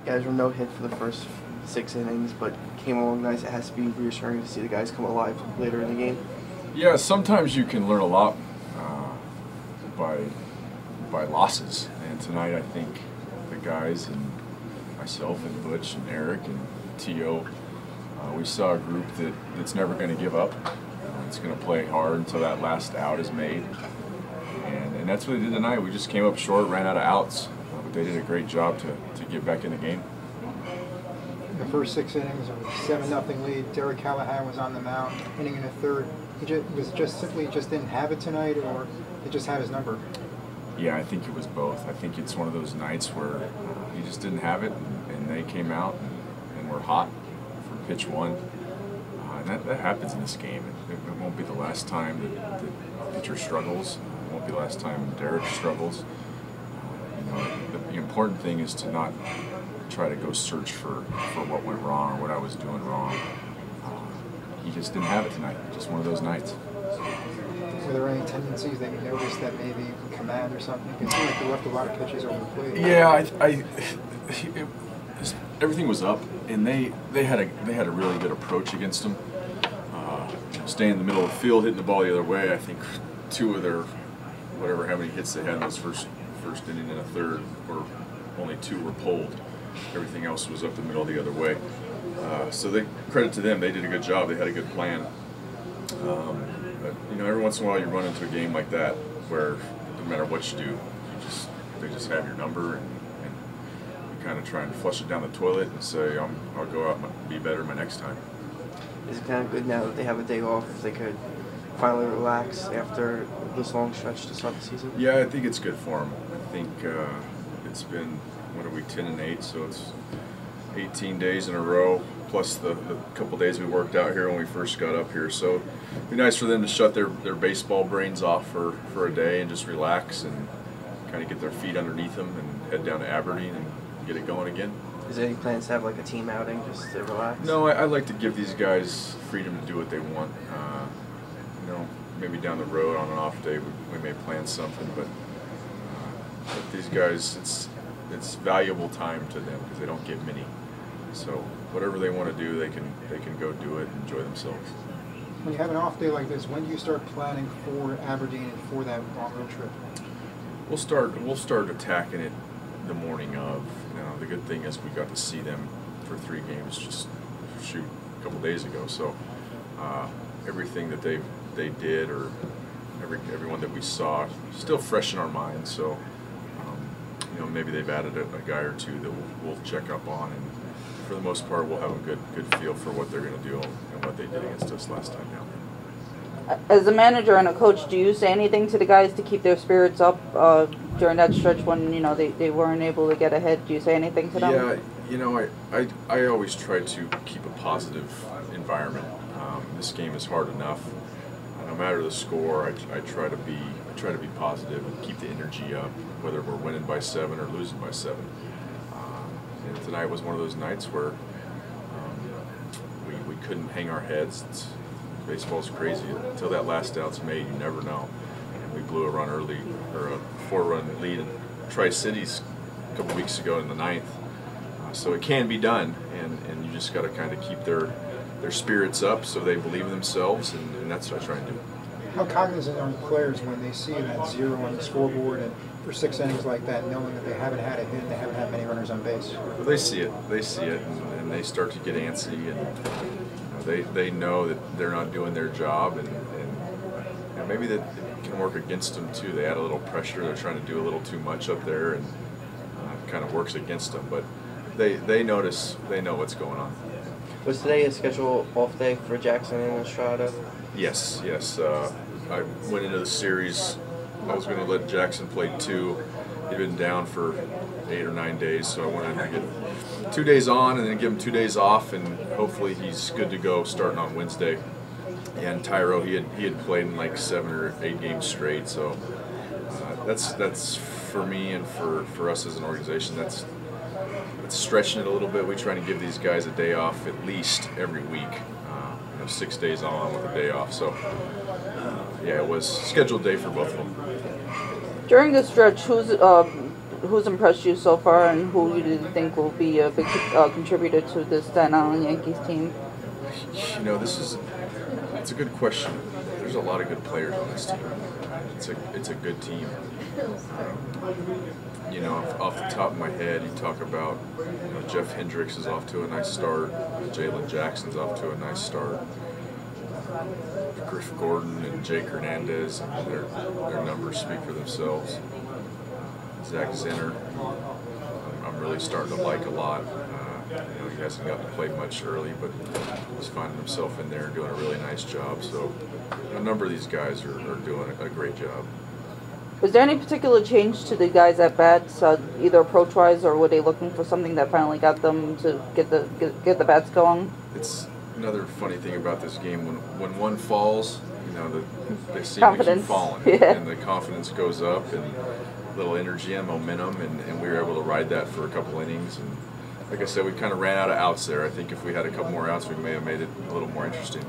Guys were no hit for the first 6 innings, but came along nice. It has to be reassuring to see the guys come alive later in the game. Yeah, sometimes you can learn a lot by losses, and tonight I think the guys and myself and Butch and Eric and T.O., we saw a group that's never going to give up. It's going to play hard until that last out is made, and that's what they did tonight. We just came up short, ran out of outs, but they did a great job to get back in the game. The first 6 innings, it was a 7-0 lead. Derek Callahan was on the mound, inning in the third. He simply didn't have it tonight, or he just had his number? Yeah, I think it was both. I think it's one of those nights where he just didn't have it, and they came out and were hot for pitch one. And that happens in this game. It won't be the last time that the pitcher struggles. It won't be the last time Derek struggles. The important thing is to not try to go search for what went wrong or what I was doing wrong. He just didn't have it tonight. Just one of those nights. Were there any tendencies that you noticed that maybe command or something? It seemed like they left a lot of pitches over the plate. Yeah, everything was up, and they had a really good approach against him. Staying in the middle of the field, hitting the ball the other way. I think 2 of their how many hits they had in those first inning and a third, or only 2 were pulled. Everything else was up the middle the other way. So credit to them, they did a good job. They had a good plan. But every once in a while you run into a game like that where no matter what you do, they just have your number, and you kind of try and flush it down the toilet and say, I'll go out and be better my next time. Is it kind of good now that they have a day off, if they could finally relax after this long stretch to start the season? Yeah, I think it's good for them. I think it's been, 10-8, so it's 18 days in a row, plus the couple days we worked out here when we first got up here. So it'd be nice for them to shut their baseball brains off for a day and just relax and kind of get their feet underneath them and head down to Aberdeen and get it going again. Is there any plans to have like a team outing just to relax? No, I like to give these guys freedom to do what they want. Maybe down the road on an off day we may plan something, but these guys, it's valuable time to them because they don't get many. So whatever they want to do, they can go do it and enjoy themselves. When you have an off day like this, when do you start planning for Aberdeen and for that long road trip? We'll start attacking it the morning of. The good thing is we got to see them for 3 games just a couple days ago. So everything that they did, or everyone that we saw, still fresh in our minds. So maybe they've added a guy or 2 that we'll check up on, and for the most part we'll have a good feel for what they're going to do and what they did against us last time down there. As a manager and a coach, do you say anything to the guys to keep their spirits up during that stretch when they weren't able to get ahead? Do you say anything to them? Yeah, I always try to keep a positive environment. This game is hard enough. No matter the score, I try to be positive and keep the energy up, whether we're winning by 7 or losing by 7. And tonight was one of those nights where we couldn't hang our heads. Baseball's crazy. Until that last out's made, you never know. And we blew a run early, or a 4-run lead in Tri-Cities a couple weeks ago in the 9th. So it can be done, and you just got to kind of keep their spirits up so they believe in themselves, and that's what I try and do. How cognizant are the players when they see that 0 on the scoreboard and for 6 innings like that, knowing that they haven't had a hit, they haven't had many runners on base? Well, they see it, and they start to get antsy, and they know that they're not doing their job, and maybe that can work against them too. They add a little pressure. They're trying to do a little too much up there, and it kind of works against them. But they notice, they know what's going on. Was today a scheduled off day for Jackson and Estrada? Yes. I went into the series. I was going to let Jackson play 2. He'd been down for 8 or 9 days, so I wanted to get 2 days on and then give him 2 days off, and hopefully he's good to go starting on Wednesday. And Tyro, he had played in like 7 or 8 games straight, so that's for me and for us as an organization. That's stretching it a little bit. We try to give these guys a day off at least every week. 6 days on with a day off. So yeah, it was a scheduled day for both of them. During this stretch, who's impressed you so far, and who do you think will be a big contributor to this Staten Island Yankees team? You know, it's a good question. There's a lot of good players on this team. It's a good team. You know, off the top of my head, you talk about, you know, Jeff Hendricks is off to a nice start. Jalen Jackson's off to a nice start. Griff Gordon and Jake Hernandez, and their numbers speak for themselves. Zach Zinner, I'm really starting to like a lot. You know, he hasn't gotten to play much early, but he's finding himself in there and doing a really nice job. So a number of these guys are doing a great job. Was there any particular change to the guys at bats, either approach-wise, or were they looking for something that finally got them to get the bats going? It's another funny thing about this game. When one falls, you know, they seem Confidence. to keep falling, Yeah. and the confidence goes up, and a little energy and momentum, and we were able to ride that for a couple innings. And like I said, we kind of ran out of outs there. I think if we had a couple more outs, we may have made it a little more interesting.